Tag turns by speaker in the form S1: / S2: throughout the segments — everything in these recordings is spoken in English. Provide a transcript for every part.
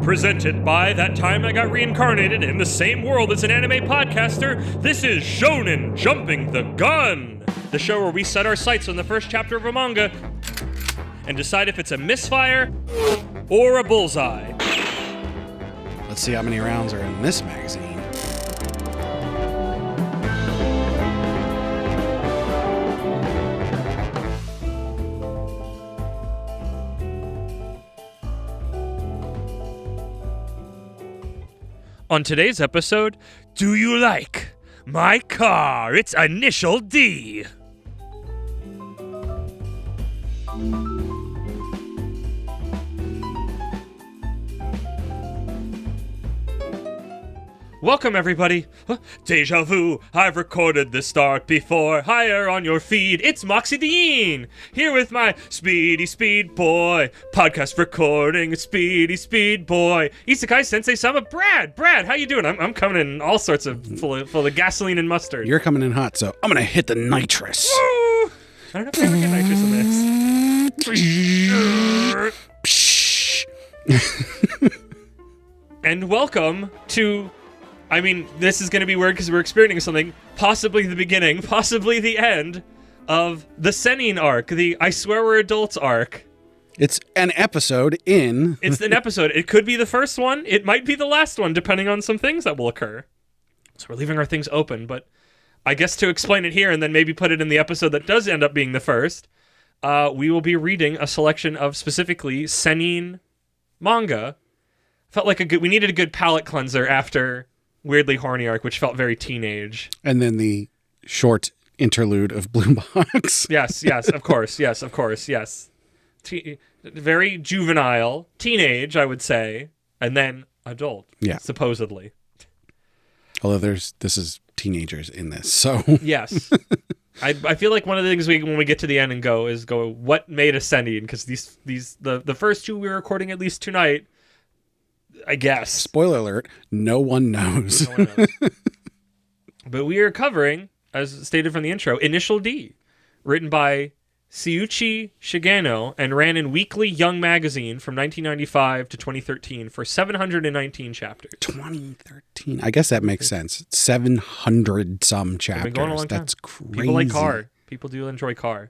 S1: Presented by That Time I Got Reincarnated in the Same World as an Anime Podcaster, this is Shonen Jumping the Gun, the show where we set our sights on the first chapter of a manga and decide if it's a misfire or a bullseye.
S2: Let's see how many rounds are in this magazine.
S1: On today's episode, do you like my car? It's Initial D. Welcome, everybody. Deja vu, I've recorded this start before. Higher on your feed, it's Moxie the Yeen, here with my speedy speed boy. Podcast recording, speedy speed boy. Isekai Sensei-Sama, Brad, how you doing? I'm coming in all sorts of full of gasoline and mustard.
S2: You're coming in hot, so I'm gonna hit the nitrous.
S1: Woo! I don't know if I ever get nitrous in this. And welcome to... I mean, this is going to be weird because we're experiencing something, possibly the beginning, possibly the end of the seinen arc, the I Swear We're Adults arc.
S2: It's an episode in...
S1: It's an episode. It could be the first one. It might be the last one, depending on some things that will occur. So we're leaving our things open, but I guess to explain it here and then maybe put it in the episode that does end up being the first, we will be reading a selection of specifically seinen manga. Felt like we needed a good palate cleanser after... Weirdly Horny arc, which felt very teenage.
S2: And then the short interlude of Blue Box.
S1: Yes, of course, yes. Very juvenile, teenage, I would say, and then adult, supposedly.
S2: Although this is teenagers in this, so...
S1: Yes. I feel like one of the things when we get to the end and go, what made us seinen? Because the first two we're recording at least tonight, I guess.
S2: Spoiler alert, no one knows.
S1: No one knows. But we are covering, as stated from the intro, Initial D, written by Seiichi Shigeno and ran in Weekly Young Magazine from 1995 to 2013 for 719 chapters.
S2: 2013. I guess that makes sense. 700-some chapters.
S1: Been going a long time.
S2: That's crazy.
S1: People like car. People do enjoy car.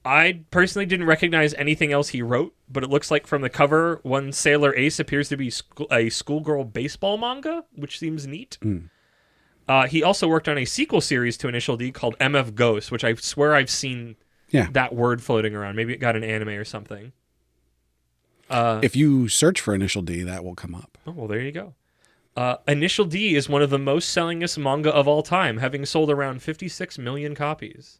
S1: I personally didn't recognize anything else he wrote, but it looks like from the cover, one Sailor Ace appears to be a schoolgirl baseball manga, which seems neat. He also worked on a sequel series to Initial D called MF Ghost, which I swear I've seen that word floating around. Maybe it got an anime or something.
S2: If you search for Initial D, that will come up.
S1: Oh, well, there you go. Initial D is one of the most sellingest manga of all time, having sold around 56 million copies.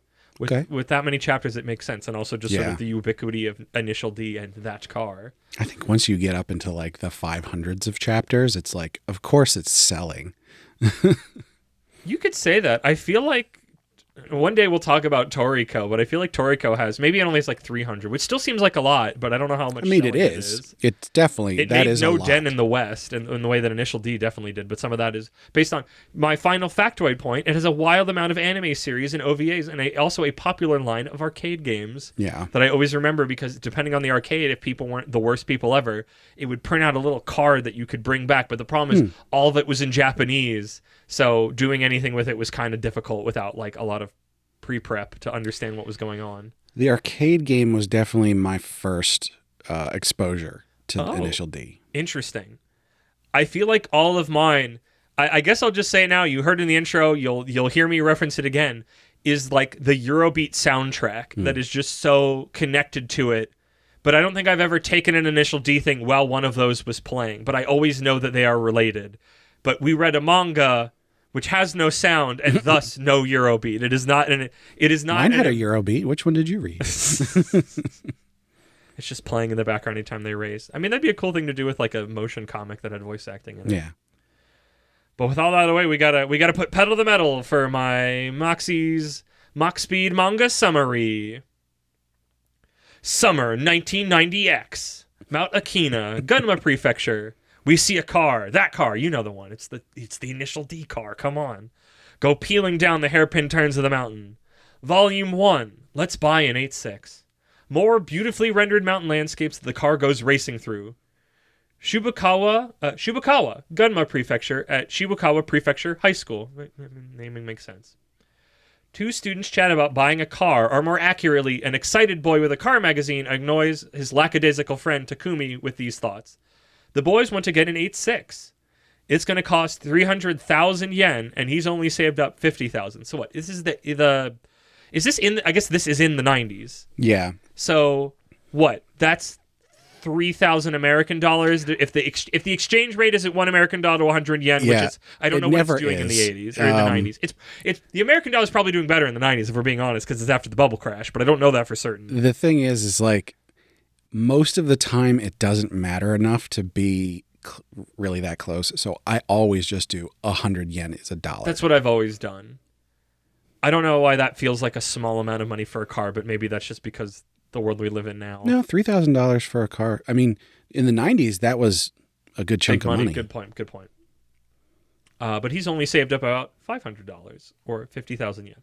S1: With that many chapters, it makes sense. And also just sort of the ubiquity of Initial D and that car.
S2: I think once you get up into like the 500s of chapters, it's like, of course it's selling.
S1: You could say that. I feel like one day we'll talk about Toriko, but I feel like Toriko has, maybe it only has like 300, which still seems like a lot, but I don't know how much.
S2: I mean, it is. It's definitely,
S1: it
S2: that
S1: made
S2: is
S1: no
S2: a lot.
S1: dent in the West in the way that Initial D definitely did, but some of that is based on my final factoid point. It has a wild amount of anime series and OVAs and also a popular line of arcade games that I always remember because depending on the arcade, if people weren't the worst people ever, it would print out a little card that you could bring back, but the problem is all of it was in Japanese, so doing anything with it was kind of difficult without like a lot of pre-prep to understand what was going on.
S2: The arcade game was definitely my first exposure to Initial D.
S1: Interesting. I feel like all of mine, I guess I'll just say it now, you heard in the intro, you'll hear me reference it again, is like the Eurobeat soundtrack that is just so connected to it. But I don't think I've ever taken an Initial D thing while one of those was playing, but I always know that they are related. But we read a manga which has no sound and thus no Eurobeat. It is not.
S2: Mine had a Eurobeat. Which one did you read?
S1: It's just playing in the background anytime they raise. I mean, that'd be a cool thing to do with like a motion comic that had voice acting in it.
S2: Yeah.
S1: But with all that out of the way, we gotta put pedal to the metal for my Moxie's Mox Speed manga summary. Summer 1990X, Mount Akina, Gunma Prefecture. We see a car. That car, you know the one. It's the Initial D car. Come on. Go peeling down the hairpin turns of the mountain. Volume 1. Let's buy an 8.6. More beautifully rendered mountain landscapes that the car goes racing through. Shibakawa Gunma Prefecture at Shibukawa Prefecture High School. Naming makes sense. Two students chat about buying a car, or more accurately, an excited boy with a car magazine annoys his lackadaisical friend Takumi with these thoughts. The boys want to get an 8.6. It's going to cost 300,000 yen, and he's only saved up 50,000. So what? This is is this in? I guess this is in the 90s.
S2: Yeah.
S1: So what? That's 3,000 American dollars. If the exchange rate is at $1 American to 100 yen, which is I don't know what it's doing in the 80s or in the 90s. It's the American dollar is probably doing better in the 90s if we're being honest, because it's after the bubble crash. But I don't know that for certain.
S2: The thing is like most of the time it doesn't matter enough to be really that close. So I always just do 100 yen is $1.
S1: That's what I've always done. I don't know why that feels like a small amount of money for a car, but maybe that's just because the world we live in now.
S2: No, $3,000 for a car. I mean, in the 90s, that was a good chunk of money.
S1: Good point. But he's only saved up about $500 or 50,000 yen.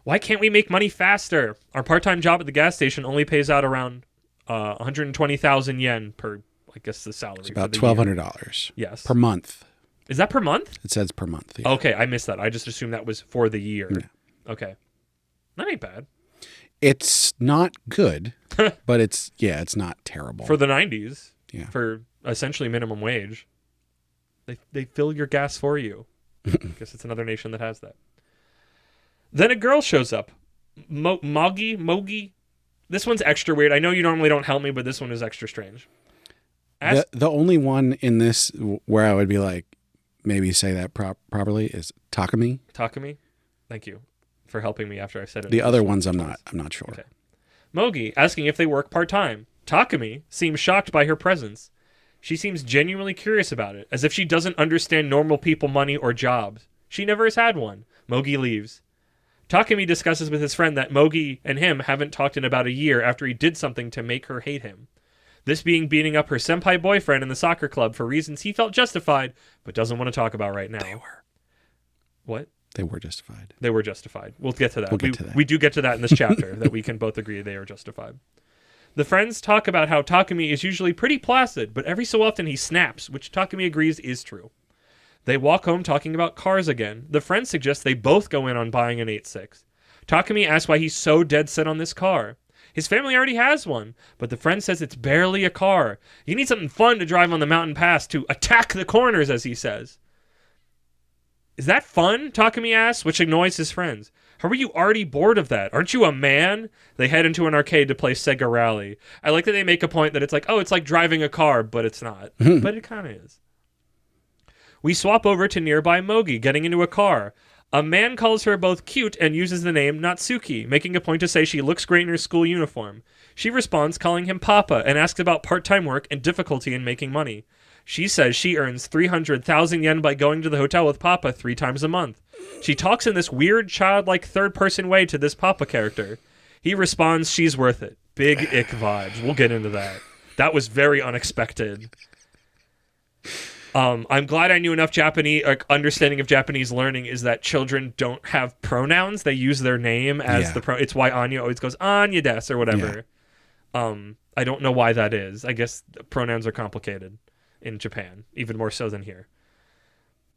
S1: Why can't we make money faster? Our part-time job at the gas station only pays out around 120,000 yen per, I guess, the salary. It's
S2: about $1,200.
S1: Yes.
S2: Per month.
S1: Is that per month?
S2: It says per month. Yeah.
S1: Okay, I missed that. I just assumed that was for the year.
S2: Yeah.
S1: Okay. That ain't bad.
S2: It's not good, but it's not terrible.
S1: For the 90s.
S2: Yeah.
S1: For essentially minimum wage. They fill your gas for you. I guess it's another nation that has that. Then a girl shows up. Mogi. This one's extra weird. I know you normally don't help me, but this one is extra strange.
S2: The only one in this where I would be like, maybe say that properly is Takumi.
S1: Takumi? Thank you for helping me after I said it.
S2: The other ones I'm not sure.
S1: Okay. Mogi asking if they work part-time. Takumi seems shocked by her presence. She seems genuinely curious about it, as if she doesn't understand normal people, money, or jobs. She never has had one. Mogi leaves. Takumi discusses with his friend that Mogi and him haven't talked in about a year after he did something to make her hate him. This being beating up her senpai boyfriend in the soccer club for reasons he felt justified, but doesn't want to talk about right now.
S2: They were.
S1: What?
S2: They were justified.
S1: They were justified. We'll get to that.
S2: We'll
S1: we do get to that in this chapter, that we can both agree they are justified. The friends talk about how Takumi is usually pretty placid, but every so often he snaps, which Takumi agrees is true. They walk home talking about cars again. The friends suggest they both go in on buying an 8.6. Takumi asks why he's so dead set on this car. His family already has one, but the friend says it's barely a car. You need something fun to drive on the mountain pass to attack the corners, as he says. Is that fun? Takumi asks, which annoys his friends. How are you already bored of that? Aren't you a man? They head into an arcade to play Sega Rally. I like that they make a point that it's like, oh, it's like driving a car, but it's not. But it kind of is. We swap over to nearby Mogi getting into a car. A man calls her both cute and uses the name Natsuki, making a point to say she looks great in her school uniform. She responds calling him Papa and asks about part-time work and difficulty in making money. She says she earns 300,000 yen by going to the hotel with Papa 3 times a month. She talks in this weird, childlike third-person way to this Papa character. He responds she's worth it. Big ick vibes. We'll get into that. That was very unexpected. I'm glad I knew enough Japanese, understanding of Japanese learning is that children don't have pronouns. They use their name as the It's why Anya always goes Anya des or whatever. Yeah. I don't know why that is. I guess pronouns are complicated in Japan, even more so than here.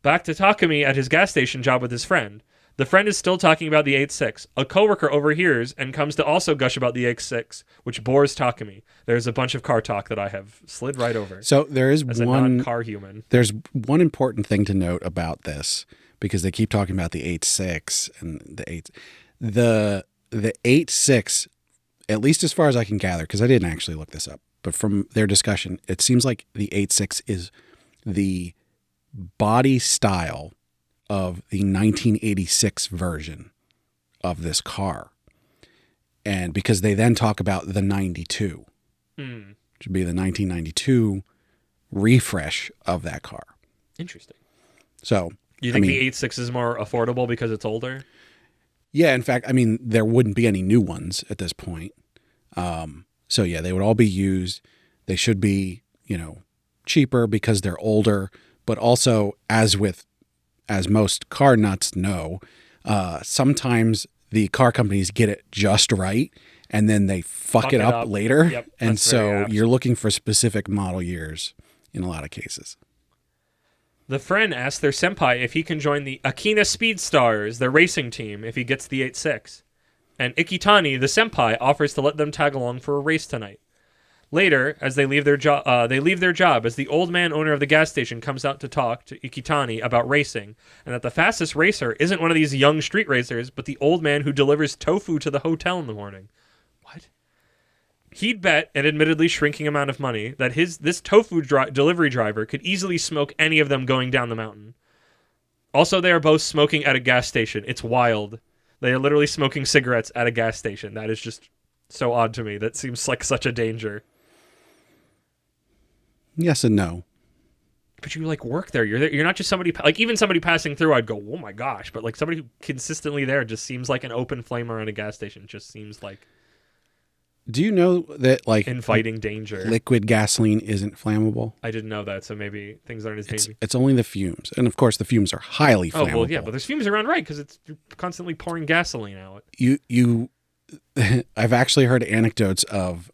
S1: Back to Takumi at his gas station job with his friend. The friend is still talking about the 8.6. A coworker overhears and comes to also gush about the 8.6, which bores Takumi. There's a bunch of car talk that I have slid right over.
S2: So there is
S1: as a non-car human.
S2: There's one important thing to note about this, because they keep talking about the 8.6 and the 8. The 8.6, at least as far as I can gather, because I didn't actually look this up, but from their discussion, it seems like the 8.6 is the body style of the 1986 version of this car. And because they then talk about the 92, which would be the 1992 refresh of that car.
S1: Interesting.
S2: So,
S1: you think the 8.6 is more affordable because it's older?
S2: Yeah, in fact, I mean, there wouldn't be any new ones at this point. So yeah, they would all be used. They should be, cheaper because they're older, but also as most car nuts know, sometimes the car companies get it just right and then they fuck it up later.
S1: Yep,
S2: and so you're looking for specific model years in a lot of cases.
S1: The friend asks their senpai if he can join the Akina Speed Stars, their racing team, if he gets the 8-6. And Ikitani, the senpai, offers to let them tag along for a race tonight. Later, as they leave their job, as the old man owner of the gas station comes out to talk to Ikitani about racing, and that the fastest racer isn't one of these young street racers, but the old man who delivers tofu to the hotel in the morning. What? He'd bet an admittedly shrinking amount of money that this tofu delivery driver could easily smoke any of them going down the mountain. Also, they are both smoking at a gas station. It's wild. They are literally smoking cigarettes at a gas station. That is just so odd to me. That seems like such a danger.
S2: Yes and no.
S1: But you like work there. You're not just somebody like even somebody passing through. I'd go, oh my gosh. But like somebody who consistently there just seems like an open flame around a gas station. Just seems like.
S2: Do you know that like
S1: inviting danger?
S2: Liquid gasoline isn't flammable.
S1: I didn't know that. So maybe things aren't as dangerous.
S2: It's only the fumes, and of course the fumes are highly flammable.
S1: Oh well, yeah, but there's fumes around, right? Because you're constantly pouring gasoline out.
S2: I've actually heard anecdotes of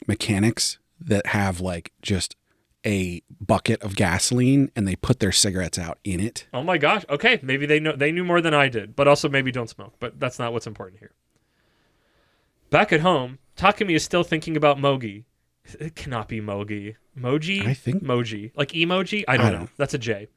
S2: mechanics that have like just a bucket of gasoline and they put their cigarettes out in it.
S1: Oh my gosh. Okay, maybe they knew more than I did, but also maybe don't smoke. But that's not what's important here. Back at home, Takumi is still thinking about Mogi. It cannot be Mogi. Moji?
S2: I think
S1: Moji. Like emoji? I don't know. That's a J.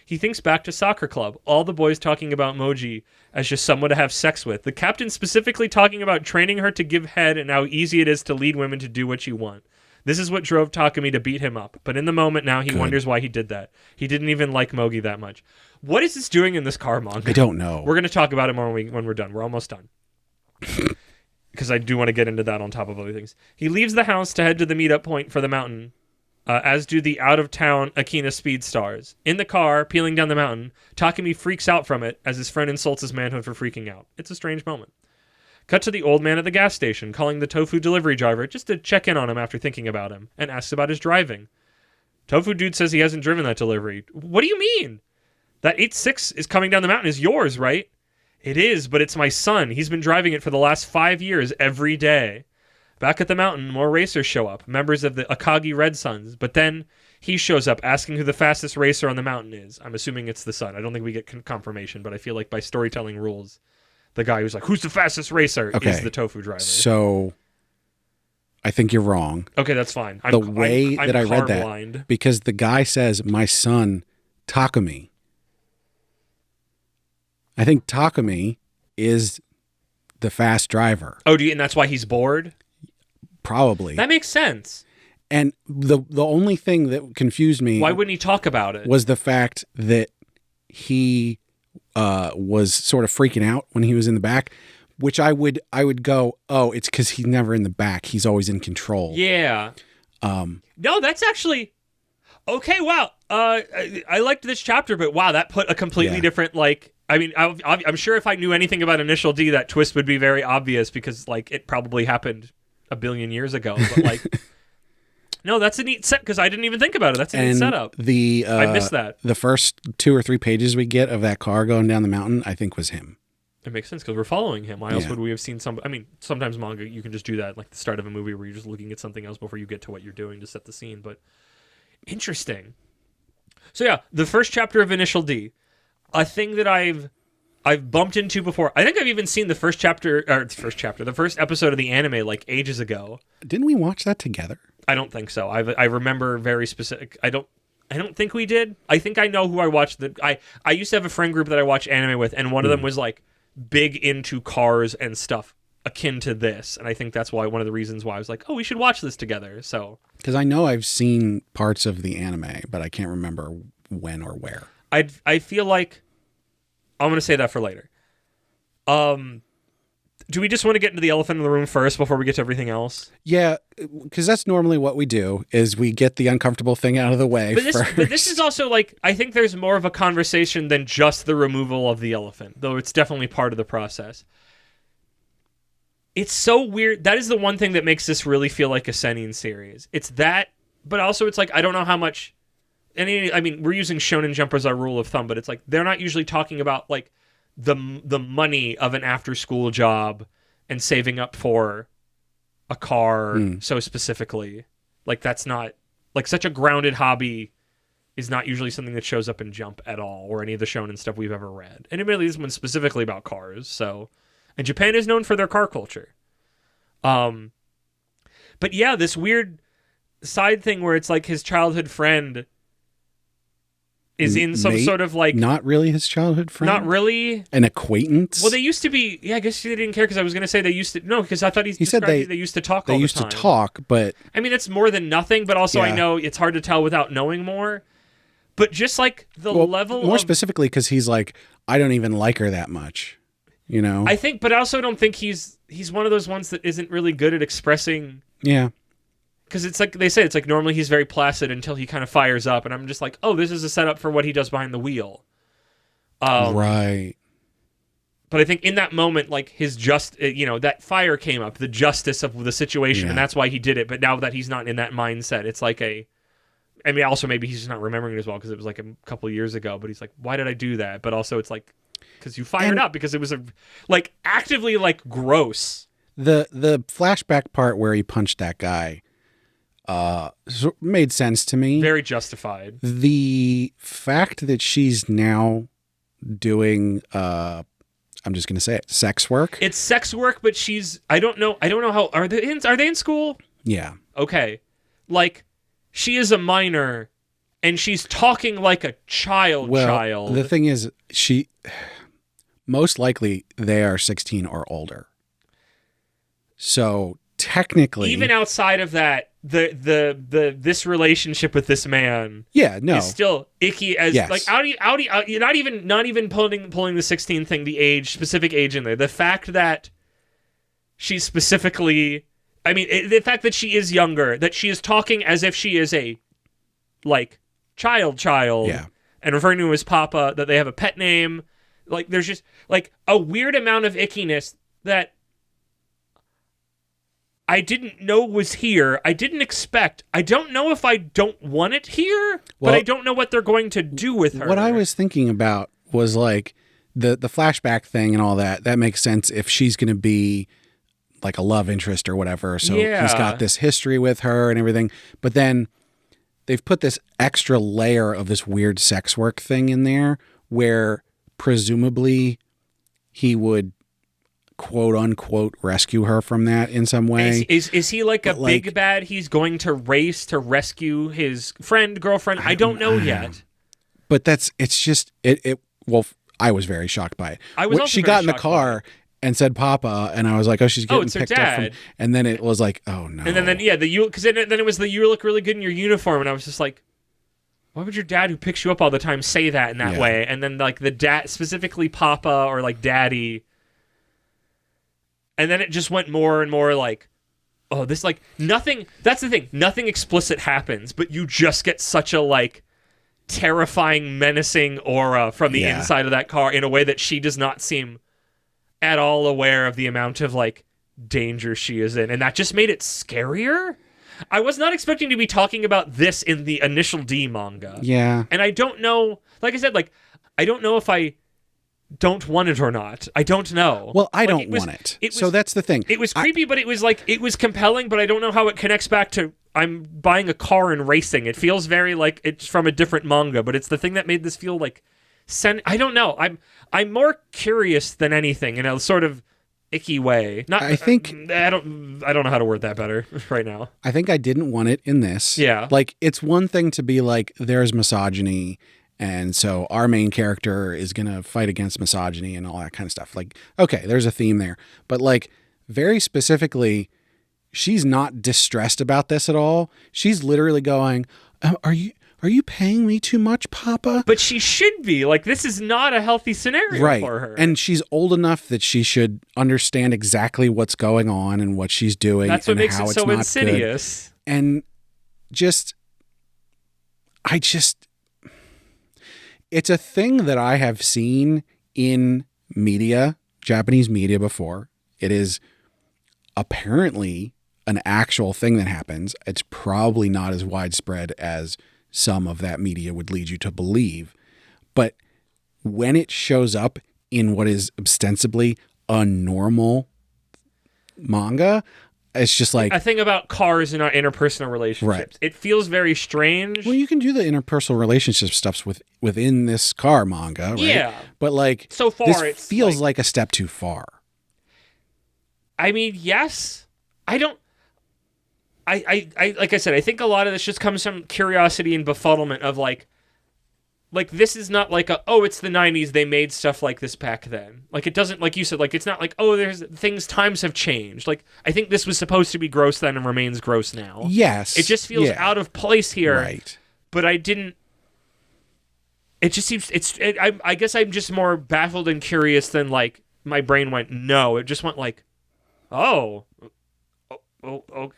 S1: He thinks back to soccer club. All the boys talking about Moji as just someone to have sex with. The captain specifically talking about training her to give head and how easy it is to lead women to do what you want. This is what drove Takumi to beat him up. But in the moment now, he wonders why he did that. He didn't even like Mogi that much. What is this doing in this car manga?
S2: I don't know.
S1: We're going to talk about it more when we're done. We're almost done. Because I do want to get into that on top of other things. He leaves the house to head to the meetup point for the mountain, as do the out-of-town Akina Speed Stars. In the car, peeling down the mountain, Takumi freaks out from it as his friend insults his manhood for freaking out. It's a strange moment. Cut to the old man at the gas station, calling the tofu delivery driver just to check in on him after thinking about him, and asks about his driving. Tofu dude says he hasn't driven that delivery. What do you mean? That 8-6 is coming down the mountain is yours, right? It is, but it's my son. He's been driving it for the last 5 years every day. Back at the mountain, more racers show up, members of the Akagi Red Suns, but then he shows up asking who the fastest racer on the mountain is. I'm assuming it's the son. I don't think we get confirmation, but I feel like by storytelling rules, the guy who's like, who's the fastest racer is the tofu driver.
S2: So I think you're wrong.
S1: Okay, that's fine.
S2: I read that,
S1: blind.
S2: Because the guy says, my son, Takumi. I think Takumi is the fast driver.
S1: Oh, and that's why he's bored?
S2: Probably.
S1: That makes sense.
S2: And the only thing that confused me...
S1: Why wouldn't he talk about it?
S2: ...was the fact that he was sort of freaking out when he was in the back, which I would go, oh, it's because he's never in the back. He's always in control.
S1: Yeah. No, that's actually... Okay, wow. I liked this chapter, but wow, that put a completely different, like... I mean, I'm sure if I knew anything about Initial D, that twist would be very obvious because, like, it probably happened a billion years ago. But, like, no, that's a neat set because I didn't even think about it. That's a neat setup. I missed that.
S2: The first 2 or 3 pages we get of that car going down the mountain, I think, was him.
S1: It makes sense because we're following him. Why else would we have seen some? I mean, sometimes manga, you can just do that, like the start of a movie where you're just looking at something else before you get to what you're doing to set the scene. But interesting. So, yeah, the first chapter of Initial D. A thing that I've bumped into before. I think I've even seen the first episode of the anime like ages ago.
S2: Didn't we watch that together?
S1: I don't think so. I remember very specific. I don't think we did. I think I know who I watched. I used to have a friend group that I watched anime with, and one of them was like big into cars and stuff akin to this, and I think that's why one of the reasons why I was like, oh, we should watch this together. So
S2: because I know I've seen parts of the anime, but I can't remember when or where.
S1: I feel like I'm going to say that for later. Do we just want to get into the elephant in the room first before we get to everything else?
S2: Yeah, because that's normally what we do, is we get the uncomfortable thing out of the way first.
S1: But this is also like, I think there's more of a conversation than just the removal of the elephant, though it's definitely part of the process. It's so weird. That is the one thing that makes this really feel like a seinen series. It's that, but also it's like, I don't know how much... I mean, we're using Shonen Jump as our rule of thumb, but it's like they're not usually talking about like the money of an after-school job and saving up for a car so specifically. Like that's not like such a grounded hobby is not usually something that shows up in Jump at all, or any of the shonen stuff we've ever read. And admittedly, this one's specifically about cars. So, and Japan is known for their car culture. But yeah, this weird side thing where it's like his childhood friend is in some sort of like...
S2: Not really his childhood friend?
S1: Not really.
S2: An acquaintance?
S1: Well, they used to be... Yeah, I guess they didn't care because I was going to say they used to... No, because I thought he said they used to talk all the time.
S2: They used to talk, but...
S1: I mean, it's more than nothing, but also I know it's hard to tell without knowing more. But just like the level
S2: more specifically because he's like, I don't even like her that much, you know?
S1: I think, but I also don't think he's one of those ones that isn't really good at expressing...
S2: Yeah.
S1: Because it's like they say, it's like normally he's very placid until he kind of fires up, and I'm just like, oh, this is a setup for what he does behind the wheel.
S2: Right.
S1: But I think in that moment, like that fire came up, the justice of the situation, and that's why he did it. But now that he's not in that mindset, it's like also maybe he's just not remembering it as well because it was like a couple of years ago. But he's like, why did I do that? But also it's like, because you fired up because it was actively like gross.
S2: The flashback part where he punched that guy. Made sense to me.
S1: Very justified.
S2: The fact that she's now doing, I'm just going to say it, sex work.
S1: It's sex work, but I don't know how, are they in school?
S2: Yeah.
S1: Okay. Like, she is a minor, and she's talking like a child.
S2: The thing is, most likely they are 16 or older. So technically,
S1: even outside of that, this relationship with this man, is still icky as like Audi, not even pulling the 16 thing, the specific age in there. The fact that she's specifically, I mean, the fact that she is younger, that she is talking as if she is a like child, and referring to him as Papa, that they have a pet name, like there's just like a weird amount of ickiness that I didn't know was here. I didn't expect. I don't know if I don't want it here, but I don't know what they're going to do with her.
S2: What I was thinking about was like the flashback thing and all that. That makes sense if she's going to be like a love interest or whatever. So he's got this history with her and everything. But then they've put this extra layer of this weird sex work thing in there where presumably he would quote unquote rescue her from that in some way.
S1: Is he like big bad? He's going to race to rescue his girlfriend. I don't know yet. But
S2: it's just it. Well, I was very shocked by it.
S1: I was also
S2: she got in the car and said "Papa," and I was like, "Oh, she's getting picked up." And then it was like, "Oh no!"
S1: And then because then it was you look really good in your uniform, and I was just like, why would your dad, who picks you up all the time, say that in that way? And then like the dad, specifically Papa or like Daddy. And then it just went more and more like, oh, this like nothing. That's the thing. Nothing explicit happens, but you just get such a like terrifying, menacing aura from the inside of that car in a way that she does not seem at all aware of the amount of like danger she is in. And that just made it scarier. I was not expecting to be talking about this in the initial D manga.
S2: Yeah.
S1: And I don't know, like I said, like, I don't know if I don't want it or not. I don't know.
S2: Well, I don't want it. So that's the thing.
S1: It was creepy, but it was compelling, but I don't know how it connects back to I'm buying a car and racing. It feels very like it's from a different manga, but it's the thing that made this feel like I don't know. I'm more curious than anything in a sort of icky way. I don't know how to word that better right now.
S2: I think I didn't want it in this.
S1: Yeah.
S2: Like it's one thing to be like there's misogyny, and so our main character is going to fight against misogyny and all that kind of stuff. Like, okay, there's a theme there. But like very specifically, she's not distressed about this at all. She's literally going, are you paying me too much, Papa?
S1: But she should be. Like, this is not a healthy scenario for her.
S2: And she's old enough that she should understand exactly what's going on and what she's doing.
S1: That's what makes it so insidious.
S2: Good. And it's a thing that I have seen in media, Japanese media before. It is apparently an actual thing that happens. It's probably not as widespread as some of that media would lead you to believe. But when it shows up in what is ostensibly a normal manga, it's just like
S1: a thing about cars and our interpersonal relationships.
S2: Right.
S1: It feels very strange.
S2: Well, you can do the interpersonal relationship stuff within this car manga, right?
S1: Yeah.
S2: But like
S1: so far,
S2: this
S1: it
S2: feels like a step too far.
S1: I mean, yes. I don't. I like I said, I think a lot of this just comes from curiosity and befuddlement of like this is not like it's the 90s, they made stuff like this back then. Like it doesn't, like you said, like it's not like, times have changed. Like I think this was supposed to be gross then and remains gross now.
S2: Yes.
S1: It just feels out of place here.
S2: Right.
S1: But I didn't, it just seems, I guess I'm just more baffled and curious than like my brain went, no. It just went like,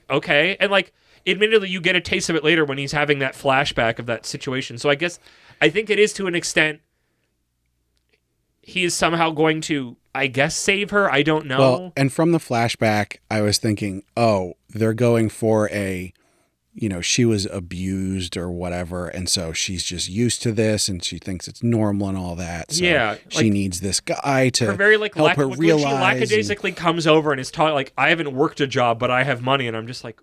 S1: okay. And like, admittedly, you get a taste of it later when he's having that flashback of that situation. So I think it is to an extent he is somehow going to, I guess, save her. I don't know.
S2: Well, and from the flashback, I was thinking, they're going for she was abused or whatever, and so she's just used to this, and she thinks it's normal and all that. So she needs this guy to help her realize.
S1: When she lackadaisically comes over and is talking like, I haven't worked a job, but I have money, and I'm just like,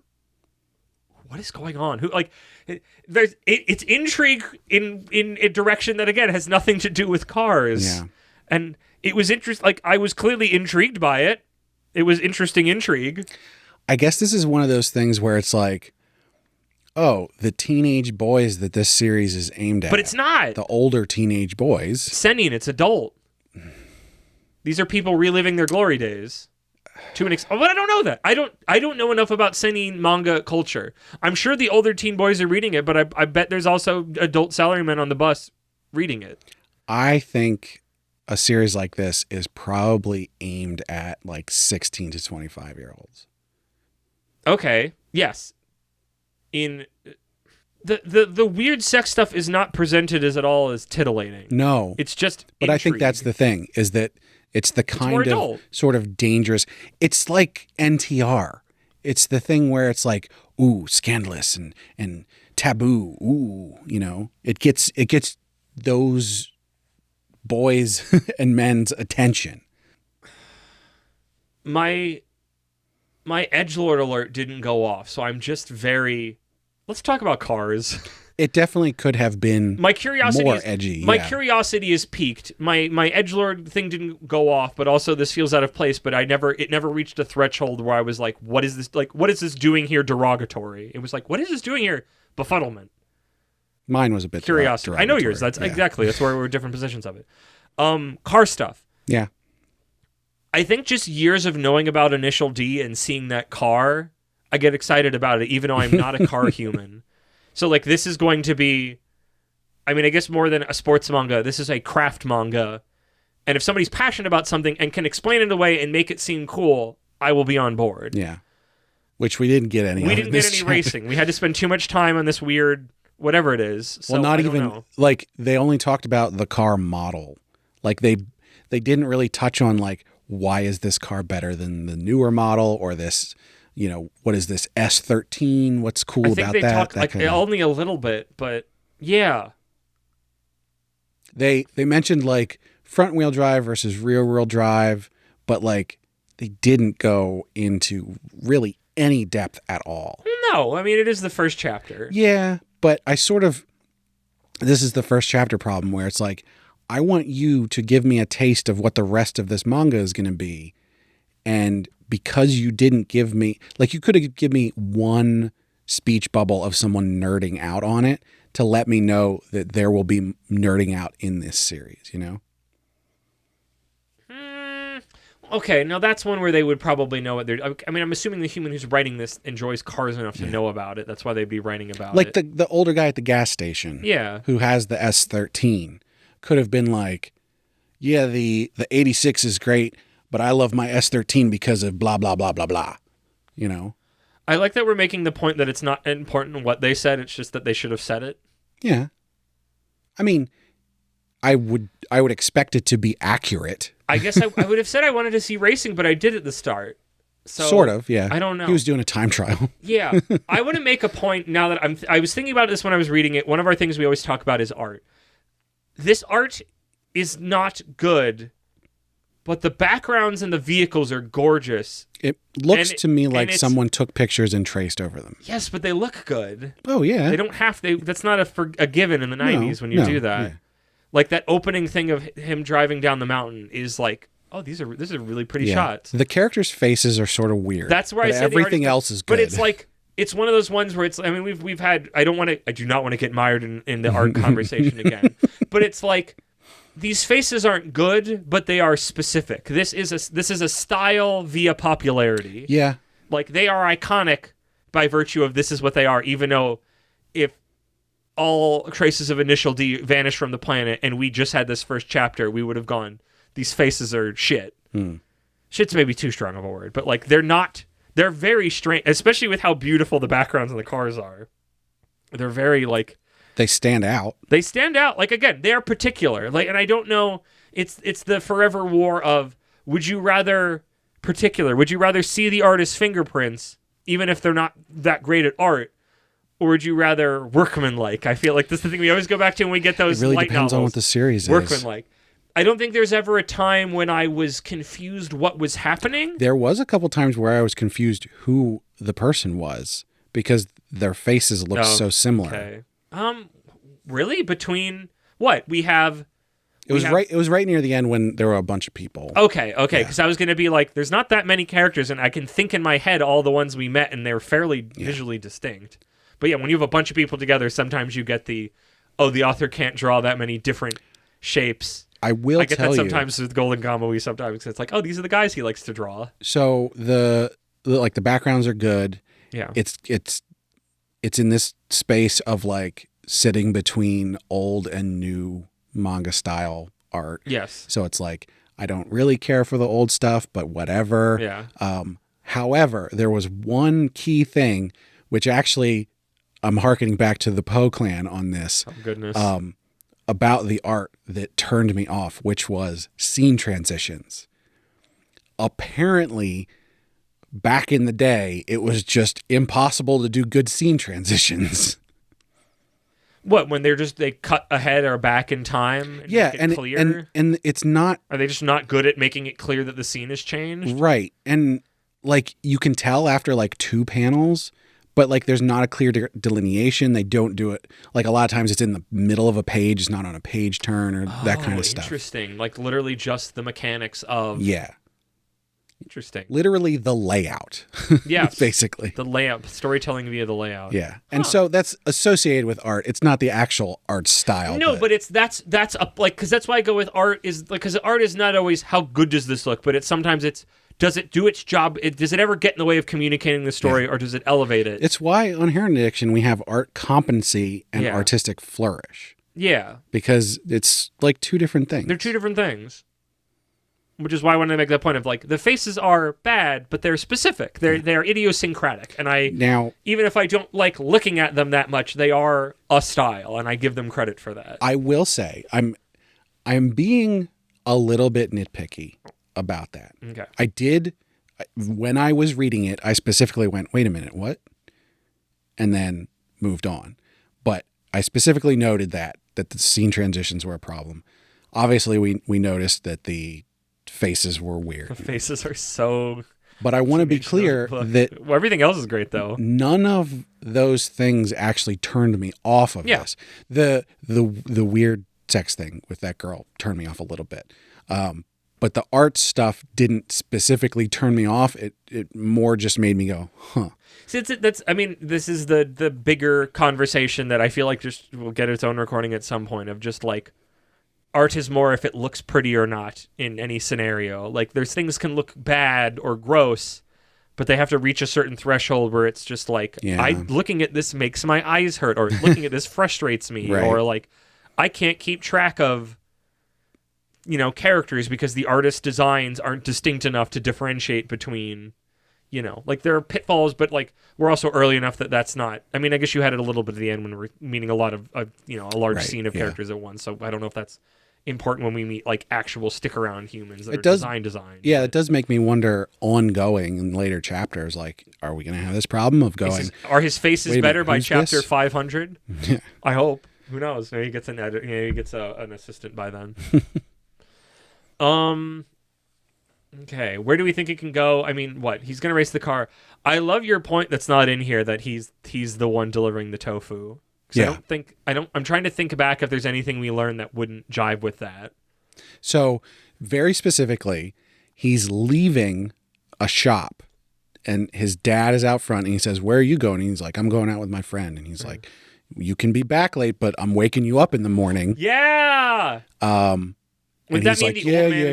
S1: what is going on? Who like? It's intrigue in a direction that again has nothing to do with cars.
S2: Yeah.
S1: And it was interesting. Like I was clearly intrigued by it. It was interesting intrigue.
S2: I guess this is one of those things where it's like, the teenage boys that this series is aimed at.
S1: But it's not.
S2: The older teenage boys.
S1: Seinen, it's adult. These are people reliving their glory days. But I don't know that. I don't know enough about seinen manga culture. I'm sure the older teen boys are reading it, but I bet there's also adult salarymen on the bus reading it.
S2: I think a series like this is probably aimed at like 16 to 25-year-olds.
S1: Okay. Yes. In the weird sex stuff is not presented as at all as titillating.
S2: No.
S1: It's just
S2: But
S1: intrigue.
S2: I think that's the thing, is that it's the kind of sort of dangerous. It's like NTR. It's the thing where it's like, ooh, scandalous and taboo. Ooh, it gets those boys and men's attention.
S1: My edgelord alert didn't go off, so I'm just very. Let's talk about cars.
S2: It definitely could have been more edgy.
S1: My curiosity is piqued. My edgelord thing didn't go off, but also this feels out of place. But it never reached a threshold where I was like, "What is this? Like, what is this doing here? Derogatory." It was like, "What is this doing here?" Befuddlement.
S2: Mine was a bit
S1: curiosity. I know yours. That's exactly. That's where we're different positions of it. Car stuff.
S2: Yeah.
S1: I think just years of knowing about Initial D and seeing that car, I get excited about it, even though I'm not a car human. So, like, this is going to be, I mean, I guess more than a sports manga, this is a craft manga. And if somebody's passionate about something and can explain it away and make it seem cool, I will be on board.
S2: Yeah. Which we didn't get any of.
S1: We didn't get any racing. We had to spend too much time on this weird, whatever it is. So
S2: well, not even, like, they only talked about the car model. Like, they didn't really touch on, like, why is this car better than the newer model, or this, what is this S13? What's cool about that? I think they talked
S1: like only a little bit, but yeah.
S2: They mentioned like front wheel drive versus rear wheel drive, but like they didn't go into really any depth at all.
S1: No, I mean, it is the first chapter.
S2: Yeah, but this is the first chapter problem where it's like, I want you to give me a taste of what the rest of this manga is going to be. And because you didn't give me, like, you could have given me one speech bubble of someone nerding out on it to let me know that there will be nerding out in this series,
S1: Okay, now that's one where they would probably know what they're. I mean, I'm assuming the human who's writing this enjoys cars enough to know about it. That's why they'd be writing about
S2: it.
S1: Like
S2: the older guy at the gas station, who has the S13, could have been like, yeah, the 86 is great, but I love my S13 because of blah blah blah blah blah.
S1: I like that we're making the point that it's not important what they said. It's just that they should have said it.
S2: Yeah, I mean, I would expect it to be accurate.
S1: I guess I would have said I wanted to see racing, but I did at the start. So,
S2: sort of, yeah.
S1: I don't know.
S2: He was doing a time trial.
S1: Yeah. I want to make a point now that I was thinking about this when I was reading it. One of our things we always talk about is art. This art is not good, but the backgrounds and the vehicles are gorgeous.
S2: It looks to me like someone took pictures and traced over them.
S1: Yes, but they look good.
S2: Oh, yeah.
S1: They don't have to. That's not a given in the 90s when you do that. Yeah. Like that opening thing of him driving down the mountain is like, oh, this is really pretty shots.
S2: The characters' faces are sort of weird.
S1: That's where I said
S2: everything else is good.
S1: But it's like, it's one of those ones where it's, I mean, we've had, I do not want to get mired in the art conversation again, but it's like, these faces aren't good, but they are specific. This is a style via popularity.
S2: Yeah.
S1: Like, they are iconic by virtue of this is what they are, even though if all traces of Initial D vanished from the planet and we just had this first chapter, we would have gone, these faces are shit. Shit's maybe too strong of a word, but like, they're very strange, especially with how beautiful the backgrounds of the cars are. They're very like...
S2: They stand out.
S1: They stand out. Like, again, they are particular. Like, and I don't know, it's the forever war of, would you rather see the artist's fingerprints, even if they're not that great at art, or would you rather workmanlike? I feel like this is the thing we always go back to when we get those light novels. It really depends
S2: on what the series is.
S1: Workmanlike. I don't think there's ever a time when I was confused what was happening.
S2: There was a couple times where I was confused who the person was, because their faces looked so similar.
S1: Okay. Really? Between what? It was
S2: right near the end when there were a bunch of people.
S1: Okay. Because I was going to be like, there's not that many characters, and I can think in my head all the ones we met, and they're fairly visually distinct. But yeah, when you have a bunch of people together, sometimes you get the author can't draw that many different shapes.
S2: I get
S1: that sometimes with Golden Kamuy. Sometimes it's like, oh, these are the guys he likes to draw.
S2: So the backgrounds are good.
S1: Yeah.
S2: It's in this space of like sitting between old and new manga style art.
S1: Yes.
S2: So it's like, I don't really care for the old stuff, but whatever.
S1: Yeah.
S2: However, there was one key thing, which actually I'm hearkening back to the Poe clan on this.
S1: Oh, goodness.
S2: About the art that turned me off, which was scene transitions. Apparently, back in the day, it was just impossible to do good scene transitions.
S1: What, when they cut ahead or back in time? And make it clear?
S2: And it's not...
S1: Are they just not good at making it clear that the scene has changed?
S2: Right. And like, you can tell after like 2 panels, but like, there's not a clear delineation. They don't do it. Like, a lot of times it's in the middle of a page. It's not on a page turn or that kind of stuff.
S1: Interesting. Like, literally just the mechanics of...
S2: Yeah.
S1: Interesting.
S2: Literally the layout.
S1: Yeah.
S2: Basically.
S1: The layout. Storytelling via the layout.
S2: Yeah. And so that's associated with art. It's not the actual art style.
S1: No, but that's because that's why I go with art is like, because art is not always how good does this look, but sometimes does it do its job? Does it ever get in the way of communicating the story, or does it elevate it?
S2: It's why on Heron Addiction we have art competency and artistic flourish.
S1: Yeah.
S2: Because it's like 2 different things.
S1: They're 2 different things. Which is why I wanted to make that point of like, the faces are bad, but they're specific. They're idiosyncratic. And even if I don't like looking at them that much, they are a style, and I give them credit for that.
S2: I will say, I'm being a little bit nitpicky about that.
S1: Okay.
S2: When I was reading it, I specifically went, wait a minute, what? And then moved on. But I specifically noted that the scene transitions were a problem. Obviously, we noticed that the faces were weird.
S1: The faces are so...
S2: But I want to be clear that...
S1: everything else is great, though.
S2: None of those things actually turned me off of this. The weird sex thing with that girl turned me off a little bit. But the art stuff didn't specifically turn me off. It more just made me go, huh.
S1: See, this is the bigger conversation that I feel like just will get its own recording at some point of just like, art is more if it looks pretty or not in any scenario. Like, there's things can look bad or gross, but they have to reach a certain threshold where it's just like, looking at this makes my eyes hurt, or looking at this frustrates me,
S2: right.
S1: Or like, I can't keep track of, characters because the artist's designs aren't distinct enough to differentiate between, like, there are pitfalls, but like, we're also early enough that's not, I mean, I guess you had it a little bit at the end when we're meeting a lot of, a large scene of characters at once. So I don't know if that's important when we meet like actual stick around humans that are designed.
S2: Yeah, it does make me wonder ongoing in later chapters, like, are we going to have this problem of going,
S1: are his faces better by chapter 500? Yeah. I hope. Who knows? Maybe he gets an assistant by then. Okay, where do we think it can go? I mean, what? He's going to race the car. I love your point that's not in here, that he's the one delivering the tofu.
S2: Yeah.
S1: I'm trying to think back if there's anything we learned that wouldn't jive with that.
S2: So, very specifically, he's leaving a shop and his dad is out front and he says, "Where are you going?" And he's like, "I'm going out with my friend." And he's like, "You can be back late, but I'm waking you up in the morning."
S1: Yeah. Would that mean
S2: like,
S1: the old man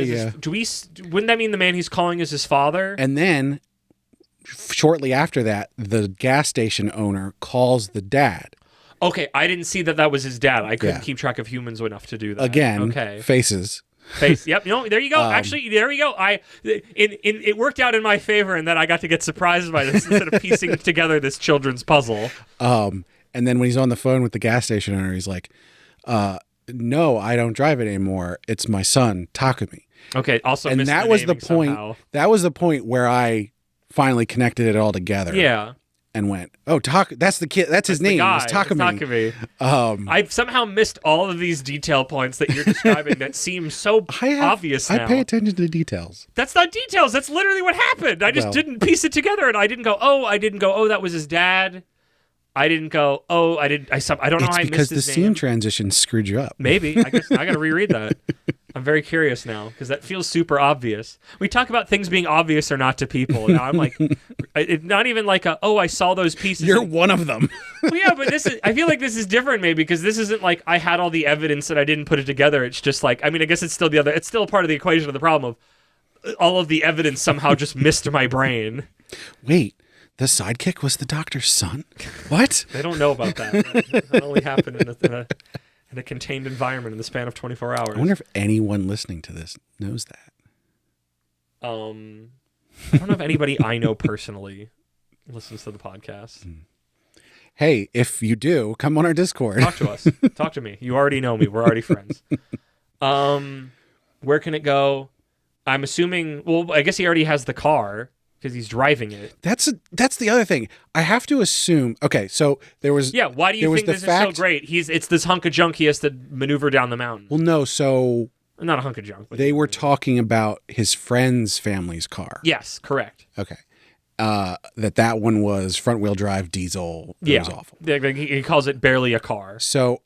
S1: is wouldn't that mean the man he's calling is his father?
S2: And then shortly after that, the gas station owner calls the dad.
S1: Okay, I didn't see that was his dad. I couldn't keep track of humans enough to do that.
S2: Again,
S1: okay.
S2: Faces.
S1: Yep. There you go. Actually, there you go. It worked out in my favor in that I got to get surprised by this instead of piecing together this children's puzzle.
S2: And then when he's on the phone with the gas station owner, he's like, "No, I don't drive it anymore. It's my son, Takumi."
S1: Okay. Also,
S2: and that was the point.
S1: Somehow.
S2: That was the point where I finally connected it all together.
S1: Yeah.
S2: And went, "Oh, that's the kid. That's his name. It's Takumi."
S1: I've somehow missed all of these detail points that you're describing that seem so obvious now.
S2: I pay attention to details.
S1: That's not details. That's literally what happened. I just didn't piece it together, and I didn't go, "Oh, that was his dad." I didn't go, "Oh, I don't know how I missed his name."
S2: It's because the scene transition screwed you up.
S1: Maybe. I guess I got to reread that. I'm very curious now because that feels super obvious. We talk about things being obvious or not to people. Now I'm like, it's not even like I saw those pieces.
S2: You're one of them.
S1: Well, yeah, but I feel like this is different maybe because this isn't like I had all the evidence and I didn't put it together. It's just like, I mean, I guess it's still part of the equation of the problem of all of the evidence somehow just missed my brain.
S2: Wait. The sidekick was the doctor's son? What?
S1: They don't know about that. That only happened in a contained environment in the span of 24 hours.
S2: I wonder if anyone listening to this knows that.
S1: I don't know if anybody I know personally listens to the podcast.
S2: Hey, if you do, come on our Discord.
S1: Talk to us. Talk to me. You already know me. We're already friends. Where can it go? I'm assuming, well, I guess he already has the car. Because he's driving it.
S2: That's the other thing. I have to assume. Okay, so there was.
S1: Yeah. Why do you think this is so great? It's this hunk of junk he has to maneuver down the mountain.
S2: Well, no. So
S1: not a hunk of junk. But
S2: they were talking about his friend's family's car.
S1: Yes, correct.
S2: Okay. That one was front wheel drive diesel. It was awful.
S1: He calls it barely a car.
S2: So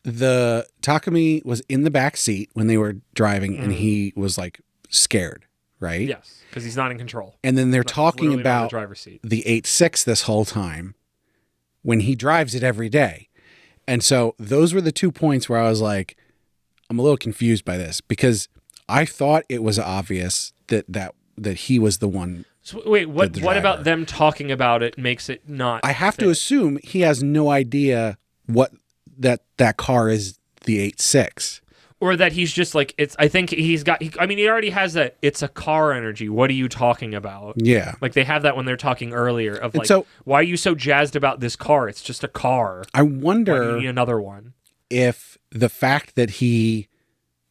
S2: the Takumi was in the back seat when they were driving, and he was like scared. Right?
S1: Yes, because he's not in control.
S2: And then they're talking about
S1: the driver's seat.
S2: The 8.6 this whole time when he drives it every day. And so those were the 2 points where I was like, I'm a little confused by this because I thought it was obvious that he was the one.
S1: So wait, what about them talking about it makes it not?
S2: I have to assume he has no idea what that car is the 8.6.
S1: Or that he's just like, I think he already has that, it's a car energy. What are you talking about?
S2: Yeah.
S1: Like they have that when they're talking earlier of like, so, why are you so jazzed about this car? It's just a car.
S2: I wonder.
S1: Why do you need another one?
S2: If the fact that he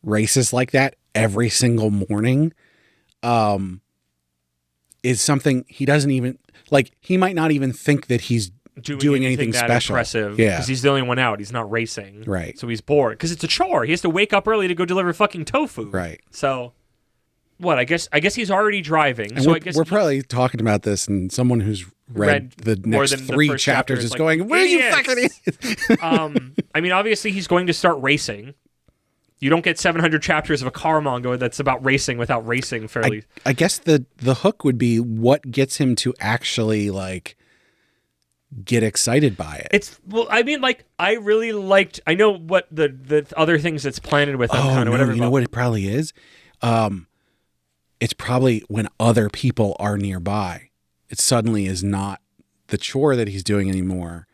S2: races like that every single morning is something he doesn't even, like, he might not even think that he's doing anything that special.
S1: Impressive,
S2: yeah,
S1: because he's the only one out. He's not racing,
S2: right?
S1: So he's bored because it's a chore. He has to wake up early to go deliver fucking tofu,
S2: right?
S1: So, what? I guess he's already driving.
S2: And
S1: so
S2: I guess we're probably talking about this, and someone who's read the next 3 chapters is like, going, "Where are you fucking?"
S1: I mean, obviously he's going to start racing. You don't get 700 chapters of a car manga that's about racing without racing fairly.
S2: I guess the hook would be what gets him to actually like get excited by it.
S1: I mean, like, I really liked, I know what the other things that's planted with him, kind of whatever.
S2: You know what it probably is? It's probably when other people are nearby. It suddenly is not the chore that he's doing anymore,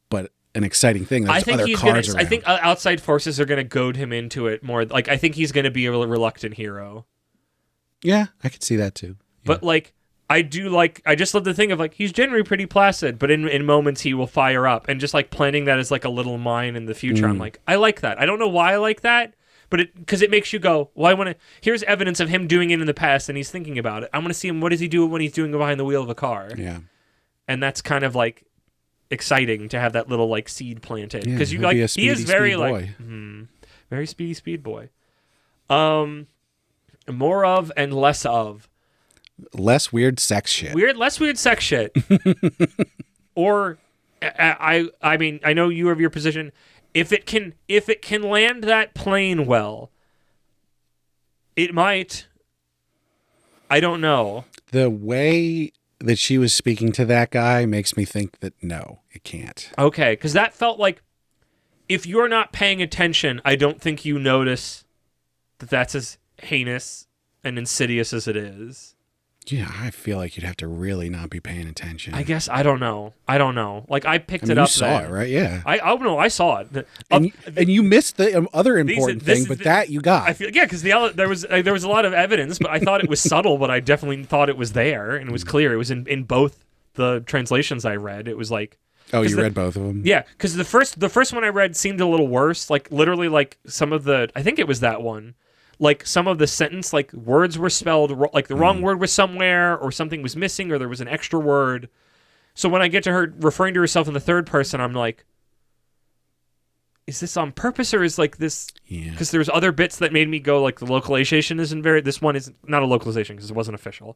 S2: but an exciting thing. There's other cars around.
S1: I think outside forces are going to goad him into it more. Like, I think he's going to be a reluctant hero.
S2: Yeah, I could see that too. Yeah.
S1: But like, I just love the thing of like, he's generally pretty placid, but in moments he will fire up, and just like planting that as like a little mine in the future. I'm like, I like that. I don't know why I like that, but because it makes you go, well, here's evidence of him doing it in the past and he's thinking about it. I want to see him. What does he do when he's doing it behind the wheel of a car?
S2: Yeah.
S1: And that's kind of like exciting to have that little like seed planted, because he is very like very speed boy. More of and less of.
S2: Less weird sex shit.
S1: Less weird sex shit. Or I mean, I know you have your position. If it can land that plane well, it might. I don't know.
S2: The way that she was speaking to that guy makes me think that no, it can't.
S1: Okay, because that felt like if you're not paying attention, I don't think you notice that that's as heinous and insidious as it is.
S2: Yeah, I feel like you'd have to really not be paying attention.
S1: I guess I don't know. Like I picked it up.
S2: You saw it, right? Yeah.
S1: I saw it.
S2: And you missed the other important thing, but that you got.
S1: I feel because there was a lot of evidence, but I thought it was subtle, but I definitely thought it was there and it was clear. It was in both the translations I read. It was like.
S2: Oh, you read both of them?
S1: Yeah, because the first one I read seemed a little worse. Like literally, like some of the I think it was that one. Like some of the sentence, like words were spelled, like the wrong word was somewhere, or something was missing, or there was an extra word. So when I get to her referring to herself in the third person, I'm like, is this on purpose, or is like this?
S2: Yeah.
S1: Because there's other bits that made me go like the localization isn't very. This one is not a localization because it wasn't official.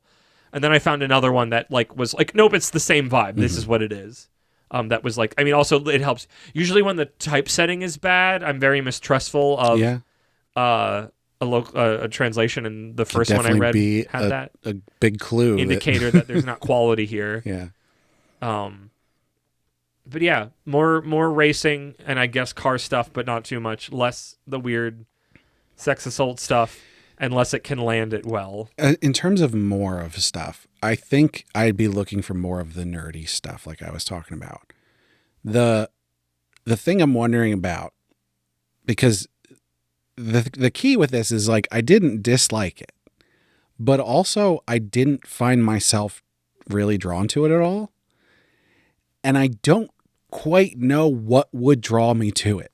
S1: And then I found another one that like was like, nope, it's the same vibe. This is what it is. That was like, I mean, also it helps. Usually when the typesetting is bad, I'm very mistrustful of. A translation, and the first one I read had that
S2: a big clue
S1: indicator that there's not quality here.
S2: Yeah.
S1: But yeah, more racing and I guess car stuff, but not too much. Less the weird sex assault stuff, unless it can land it well.
S2: In terms of more of stuff, I think I'd be looking for more of the nerdy stuff, like I was talking about. The thing I'm wondering about, because. The key with this is like I didn't dislike it, but also I didn't find myself really drawn to it at all. And I don't quite know what would draw me to it.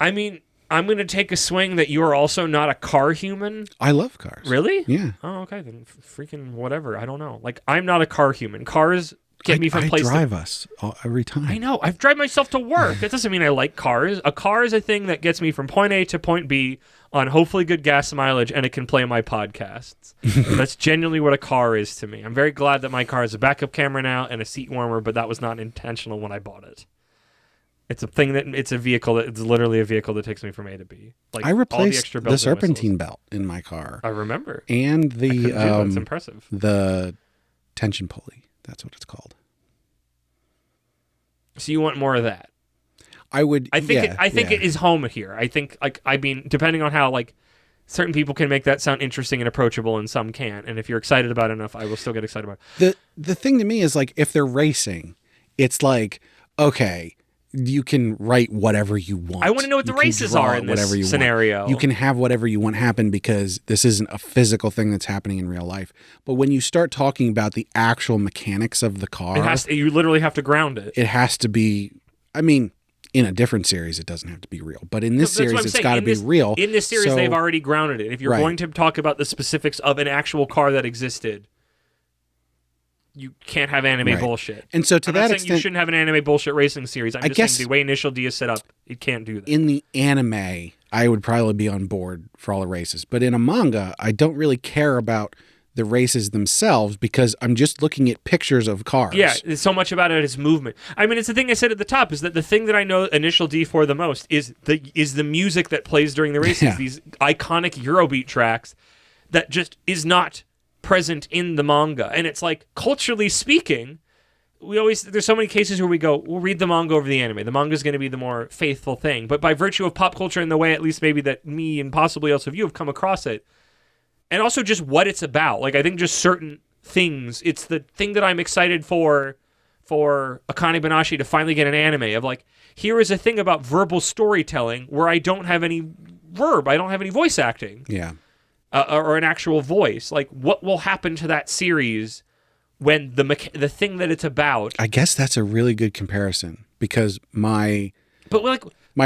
S1: I mean, I'm going to take a swing that you are also not a car human.
S2: I love cars.
S1: Really?
S2: Yeah.
S1: Oh, okay. Then freaking whatever. I don't know. Like, I'm not a car human. Cars get me from place to...
S2: I drive us every time.
S1: I know. I've driven myself to work. That doesn't mean I like cars. A car is a thing that gets me from point A to point B on hopefully good gas mileage, and it can play my podcasts. That's genuinely what a car is to me. I'm very glad that my car has a backup camera now and a seat warmer, but that was not intentional when I bought it. It's a thing it's literally a vehicle that takes me from A to B. Like,
S2: I replaced
S1: all the extra bells
S2: the serpentine belt in my car.
S1: I remember.
S2: And
S1: that's impressive.
S2: The tension pulley. That's what it's called.
S1: So you want more of that?
S2: I would.
S1: I think it is home here. I think depending on how certain people can make that sound interesting and approachable, and some can't. And if you're excited about it enough, I will still get excited about
S2: it. The thing to me is like if they're racing, it's like okay. You can write whatever you want.
S1: I want to know what the races are in this scenario.
S2: You can have whatever you want happen because this isn't a physical thing that's happening in real life. But when you start talking about the actual mechanics of the car,
S1: you literally have to ground it.
S2: It has to be. I mean, in a different series, it doesn't have to be real. But in this series, it's got to be real.
S1: In this series, they've already grounded it. If you're going to talk about the specifics of an actual car that existed, you can't have anime bullshit.
S2: And so to that extent,
S1: you shouldn't have an anime bullshit racing series. I'm just saying the way Initial D is set up, it can't do that.
S2: In the anime, I would probably be on board for all the races. But in a manga, I don't really care about the races themselves because I'm just looking at pictures of cars.
S1: Yeah, so much about it is movement. I mean, it's the thing I said at the top, is that the thing that I know Initial D for the most is the music that plays during the races. Yeah. These iconic Eurobeat tracks that just is not present in the manga. And it's like, culturally speaking, there's so many cases where we go, we'll read the manga over the anime. The manga is going to be the more faithful thing. But by virtue of pop culture and the way, at least maybe that me and possibly also you have come across it, and also just what it's about. Like, I think just certain things, it's the thing that I'm excited for Akane Banashi to finally get an anime of like, here is a thing about verbal storytelling where I don't have any verb, I don't have any voice acting.
S2: Yeah.
S1: Or an actual voice. Like, what will happen to that series when the thing that it's about?
S2: I guess that's a really good comparison because my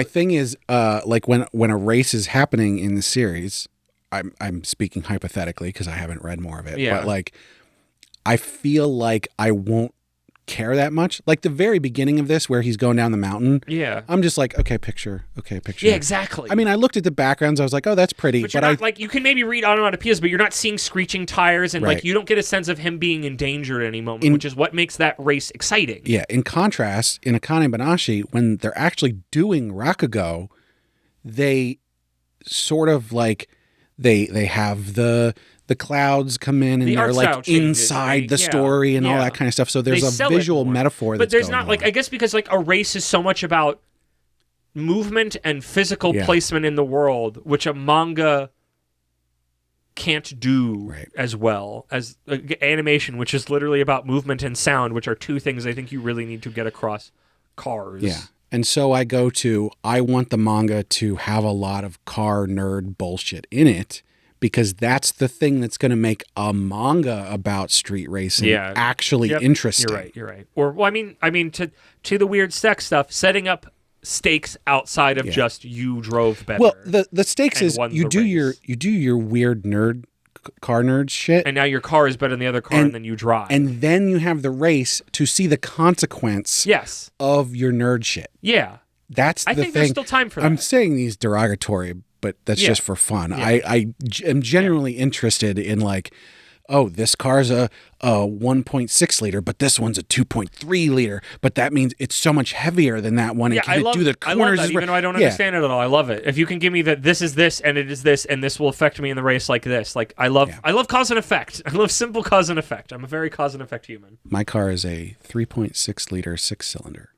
S2: thing is like when a race is happening in the series, I'm speaking hypothetically because I haven't read more of it.
S1: Yeah.
S2: But like, I feel like I won't care that much. Like the very beginning of this where he's going down the mountain.
S1: Yeah.
S2: I'm just like, okay, picture.
S1: Yeah, exactly.
S2: I mean, I looked at the backgrounds. I was like, oh, that's pretty.
S1: But you're not, like, you can maybe read onomatopoeias, but you're not seeing screeching tires, and like you don't get a sense of him being in danger at any moment, which is what makes that race exciting.
S2: Yeah. In contrast, in Akane Banashi, when they're actually doing Rakugo, they sort of like they have the clouds come in and they're like inside the story and all that kind of stuff. So there's a visual metaphor that's
S1: But there's
S2: going
S1: not, like,
S2: on.
S1: I guess because, like, a race is so much about movement and physical placement in the world, which a manga can't do as well as animation, which is literally about movement and sound, which are two things I think you really need to get across cars.
S2: Yeah. And so I want the manga to have a lot of car nerd bullshit in it, because that's the thing that's going to make a manga about street racing actually interesting.
S1: You're right. Or, well, I mean, to the weird sex stuff, setting up stakes outside of just you drove better.
S2: Well, the stakes is you do your weird car nerd shit,
S1: and now your car is better than the other car, and then you drive,
S2: and then you have the race to see the consequence of your nerd shit.
S1: Yeah,
S2: that's the thing.
S1: I think there's still time for that.
S2: I'm saying these derogatory, but that's just for fun. Yeah. I am genuinely interested in, like, oh, this car's a 1.6 liter, but this one's a 2.3 liter. But that means it's so much heavier than that one.
S1: Yeah,
S2: I love that,
S1: even though I don't understand it at all. I love it. If you can give me that this is this and it is this and this will affect me in the race like this. Like, I love cause and effect. I love simple cause and effect. I'm a very cause and effect human.
S2: My car is a 3.6 liter 6-cylinder.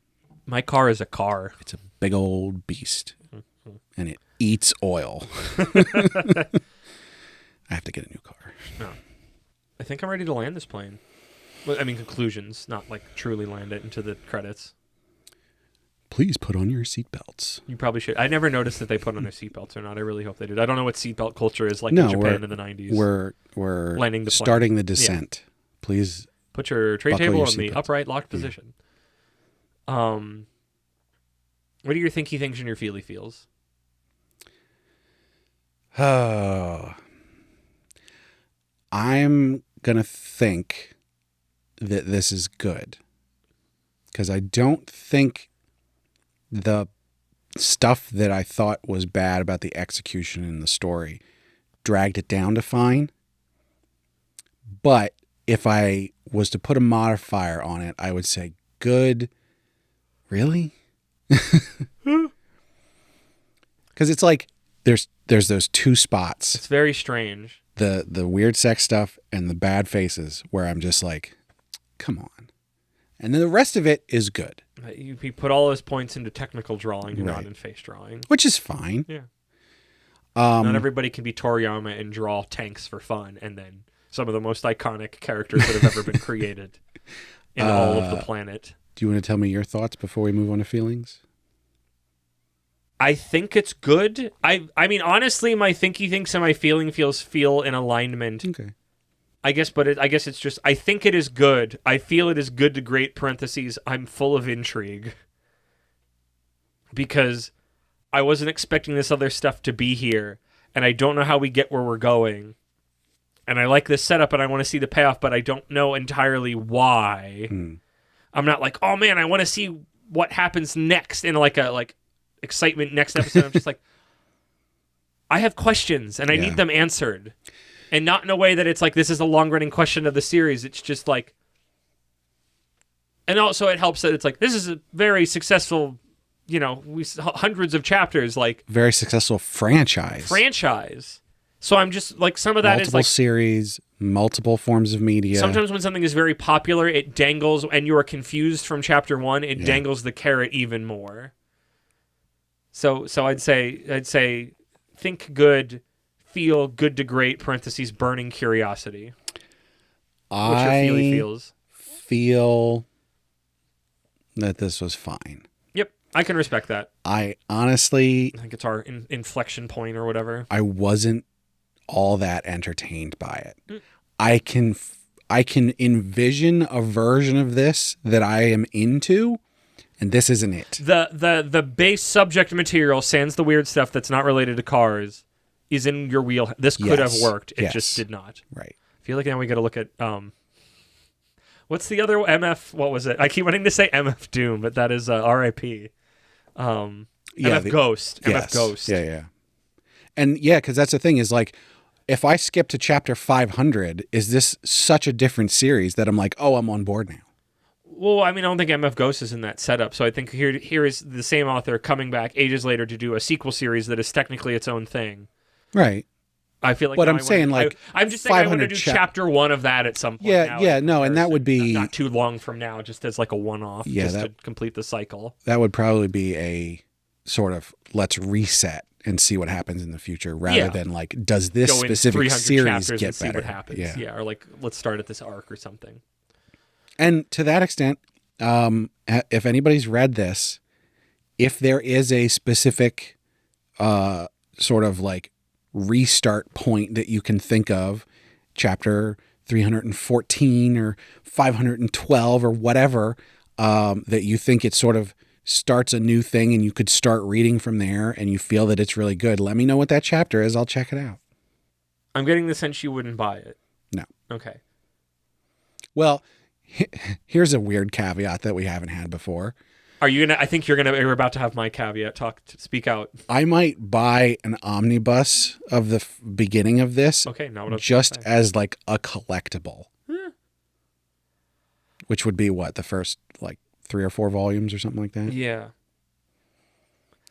S1: My car is a car.
S2: It's a big old beast. And it eats oil. I have to get a new car.
S1: No. I think I'm ready to land this plane. Well, I mean, conclusions, not like truly land it into the credits.
S2: Please put on your seatbelts.
S1: You probably should. I never noticed that they put on their seatbelts or not. I really hope they did. I don't know what seatbelt culture is like in Japan in the 90s.
S2: We're
S1: landing the
S2: starting the descent. Yeah. Please
S1: put your tray table in the upright locked position. What do you think he thinks and your feely feels?
S2: I'm going to think that this is good, because I don't think the stuff that I thought was bad about the execution in the story dragged it down to fine. But if I was to put a modifier on it, I would say good. Really? Because it's like there's those two spots.
S1: It's very strange.
S2: The weird sex stuff and the bad faces, where I'm just like, come on. And then the rest of it is good.
S1: You put all those points into technical drawing and not in face drawing.
S2: Which is fine.
S1: Yeah. Not everybody can be Toriyama and draw tanks for fun, and then some of the most iconic characters that have ever been created in all of the planet.
S2: Do you want to tell me your thoughts before we move on to feelings?
S1: I think it's good. I mean, honestly, my thinky thinks and my feeling feels feel in alignment.
S2: Okay.
S1: I guess, but I guess it's just, I think it is good. I feel it is good to great parentheses. I'm full of intrigue. Because I wasn't expecting this other stuff to be here. And I don't know how we get where we're going. And I like this setup and I want to see the payoff, but I don't know entirely why. I'm not like, oh man, I want to see what happens next in like excitement next episode. I'm just like, I have questions and I need them answered, and not in a way that it's like this is a long running question of the series. It's just like, and also it helps that it's like this is a very successful, hundreds of chapters, like
S2: very successful franchise.
S1: So I'm just like, some of that is like
S2: multiple series, multiple forms of media.
S1: Sometimes when something is very popular, it dangles, and you are confused from chapter one. It dangles the carrot even more. So I'd say think good, feel good to great, parentheses, burning curiosity. What's your feely feels?
S2: Feel that this was fine.
S1: Yep, I can respect that.
S2: I honestly...
S1: I think it's our inflection point or whatever.
S2: I wasn't all that entertained by it. I can envision a version of this that I am into, and this isn't it.
S1: The base subject material, sans the weird stuff that's not related to cars, is in your wheel. This could have worked. It just did not.
S2: Right.
S1: I feel like now we got to look at What's the other MF? What was it? I keep wanting to say MF Doom, but that is R.I.P. MF Ghost.
S2: Yes.
S1: MF Ghost.
S2: Yeah. And yeah, because that's the thing is like, if I skip to chapter 500, is this such a different series that I'm like, oh, I'm on board now?
S1: Well, I mean, I don't think MF Ghost is in that setup. So I think here is the same author coming back ages later to do a sequel series that is technically its own thing.
S2: Right.
S1: I feel like,
S2: but I'm saying
S1: I'm just saying I want to do chapter 1 of that at some point.
S2: And that would be
S1: not too long from now, just as like a one-off, to complete the cycle.
S2: That would probably be a sort of let's reset and see what happens in the future, rather than like, does this specific series get
S1: see
S2: better?
S1: What happens? Yeah, or like let's start at this arc or something.
S2: And to that extent, if anybody's read this, if there is a specific sort of like restart point that you can think of, chapter 314 or 512 or whatever, that you think it sort of starts a new thing and you could start reading from there and you feel that it's really good, let me know what that chapter is. I'll check it out.
S1: I'm getting the sense you wouldn't buy it.
S2: No.
S1: Okay.
S2: Well, here's a weird caveat that we haven't had before.
S1: Are you gonna? I think you're about to have my caveat. Speak out.
S2: I might buy an omnibus of the beginning of this.
S1: Okay, now what
S2: just as like a collectible, which would be what, the first like 3 or 4 volumes or something like that.
S1: Yeah.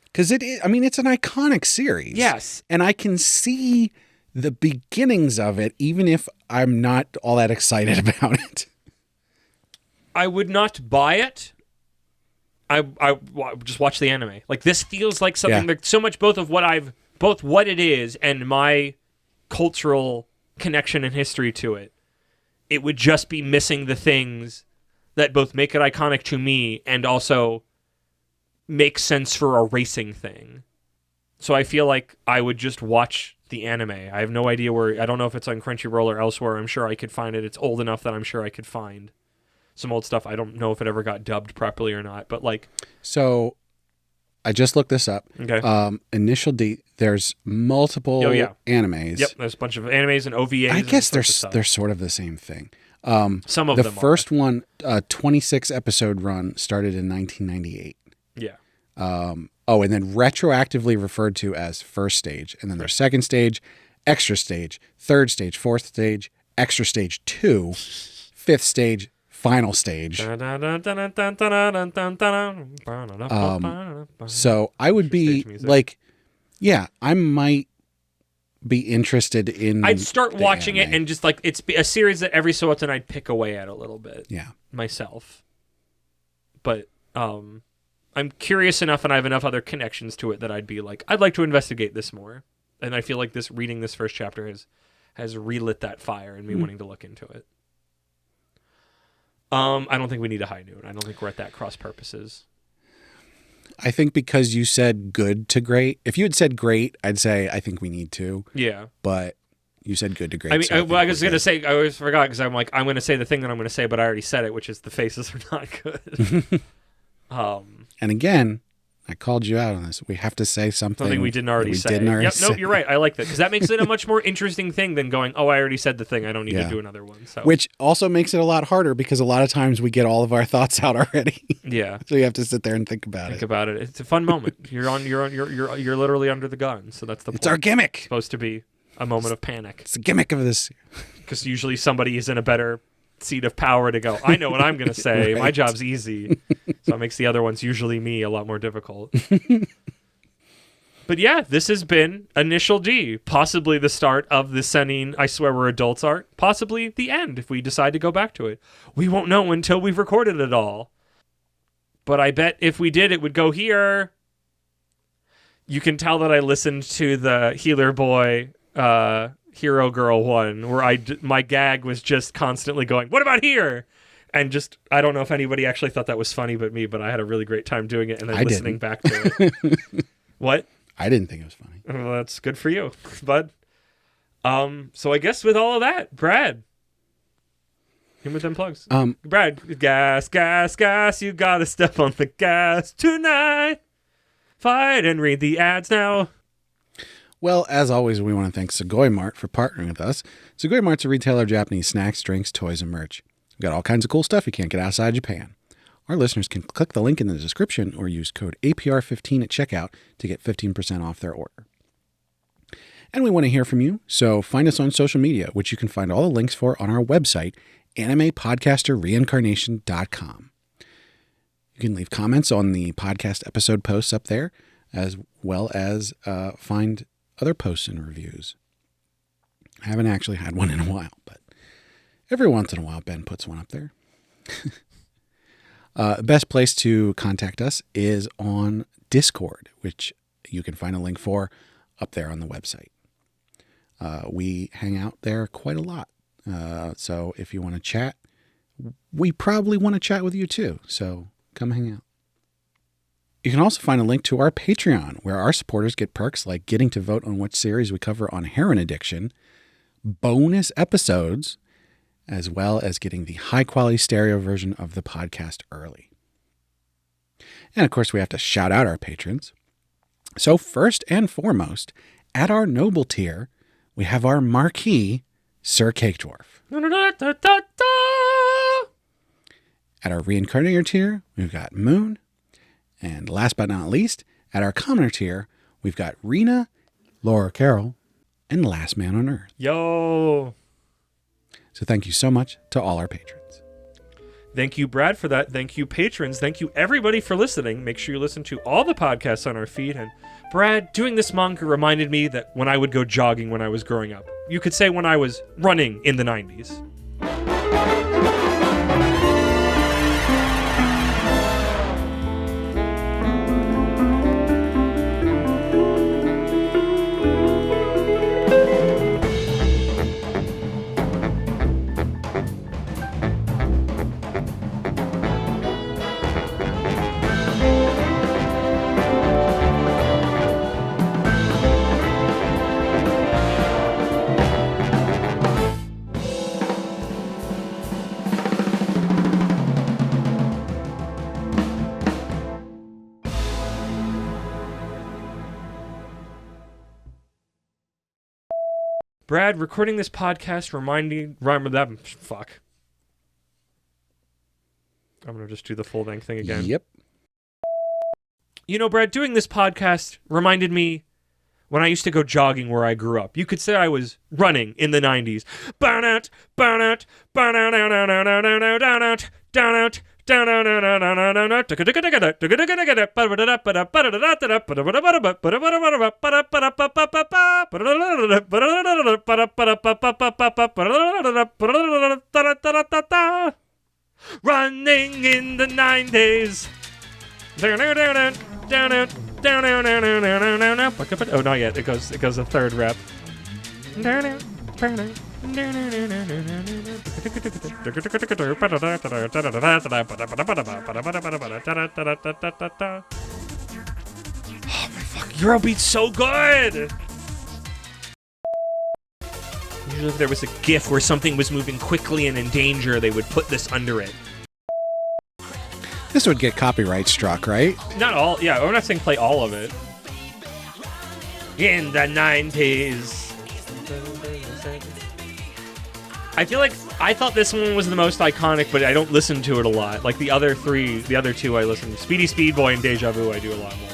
S2: Because it's an iconic series.
S1: Yes,
S2: and I can see the beginnings of it, even if I'm not all that excited about it.
S1: I would not buy it. I just watch the anime. Like, this feels like something that so much both what it is and my cultural connection and history to it. It would just be missing the things that both make it iconic to me and also make sense for a racing thing. So I feel like I would just watch the anime. I have no idea where. I don't know if it's on Crunchyroll or elsewhere. I'm sure I could find it. It's old enough that I'm sure I could find some old stuff. I don't know if it ever got dubbed properly or not, but like.
S2: So I just looked this up.
S1: Okay.
S2: Initial D, there's multiple animes.
S1: Yep, there's a bunch of animes and OVAs.
S2: I guess they're sort of the same thing.
S1: Some of them.
S2: The first one, 26 episode run, started in 1998.
S1: Yeah.
S2: And then retroactively referred to as first stage, and then there's second stage, extra stage, third stage, fourth stage, extra stage 2, fifth stage, final stage. So I would be like, I might be interested in.
S1: I'd start watching it and just like it's a series that every so often I'd pick away at a little bit.
S2: Yeah,
S1: myself. But I'm curious enough, and I have enough other connections to it that I'd be like, I'd like to investigate this more. And I feel like reading this first chapter has relit that fire in me wanting to look into it. I don't think we need a high noon. I don't think we're at that cross purposes.
S2: I think because you said good to great. If you had said great, I'd say I think we need to.
S1: Yeah.
S2: But you said good to great.
S1: I mean, I was going to say, I always forgot because I'm like, I'm going to say the thing that I'm going to say, but I already said it, which is the faces are not good.
S2: And again, I called you out on this. We have to say something
S1: we didn't already say. Nope, you're right. I like that because that makes it a much more interesting thing than going, oh, I already said the thing. I don't need to do another one. So.
S2: Which also makes it a lot harder because a lot of times we get all of our thoughts out already.
S1: Yeah.
S2: So you have to sit there and think about it.
S1: Think about it. It's a fun moment. You're literally under the gun. So that's the point.
S2: It's our gimmick.
S1: It's supposed to be a moment of panic.
S2: It's the gimmick of this.
S1: Because usually somebody is in a better seat of power to go, I know what I'm going to say. Right. My job's easy. So it makes the other ones, usually me, a lot more difficult. But yeah, this has been Initial D, possibly the start of the seinen I Swear We're Adults arc, possibly the end if we decide to go back to it. We won't know until we've recorded it all. But I bet if we did, it would go here. You can tell that I listened to the Healer Boy Hero Girl one, where my gag was just constantly going, what about here? And just, I don't know if anybody actually thought that was funny but me, but I had a really great time doing it and then listening back to it. What?
S2: I didn't think it was funny.
S1: Well, that's good for you, bud. So I guess with all of that, Brad, him with them plugs. Brad, gas, you gotta step on the gas tonight. Fight and read the ads now.
S2: Well, as always, we want to thank Sugoi Mart for partnering with us. Sugoi Mart's a retailer of Japanese snacks, drinks, toys, and merch. We've got all kinds of cool stuff you can't get outside Japan. Our listeners can click the link in the description or use code APR15 at checkout to get 15% off their order. And we want to hear from you, so find us on social media, which you can find all the links for on our website, animepodcasterreincarnation.com. You can leave comments on the podcast episode posts up there, as well as find other posts and reviews. I haven't actually had one in a while, but every once in a while Ben puts one up there. Best place to contact us is on Discord, which you can find a link for up there on the website. We hang out there quite a lot. So if you want to chat, we probably want to chat with you too. So come hang out. You can also find a link to our Patreon, where our supporters get perks like getting to vote on which series we cover on heroin addiction, bonus episodes, as well as getting the high-quality stereo version of the podcast early. And, of course, we have to shout out our patrons. So, first and foremost, at our noble tier, we have our marquee, Sir Cake Dwarf. At our reincarnator tier, we've got Moon. And last but not least, at our commoner tier, we've got Rena, Laura Carroll, and Last Man on Earth.
S1: Yo!
S2: So thank you so much to all our patrons.
S1: Thank you, Brad, for that. Thank you, patrons. Thank you, everybody, for listening. Make sure you listen to all the podcasts on our feed. And Brad, doing this manga reminded me that when I would go jogging when I was growing up. You could say when I was running in the 90s. Brad, recording this podcast fuck. I'm going to just do the full length thing again.
S2: Yep.
S1: You know, Brad, doing this podcast reminded me when I used to go jogging where I grew up. You could say I was running in the 90s. Burnout, burnout, burnout, burnout, burnout, running in the 90s. Oh, not yet. It goes a third rep. Oh my fuck, Eurobeat's so good! Usually if there was a GIF where something was moving quickly and in danger, they would put this under it.
S2: This would get copyright struck, right?
S1: Not all, yeah, we're not saying play all of it. In the 90s. I feel like I thought this one was the most iconic, but I don't listen to it a lot. Like the other two I listen to. Speedy Speed Boy and Deja Vu I do a lot more.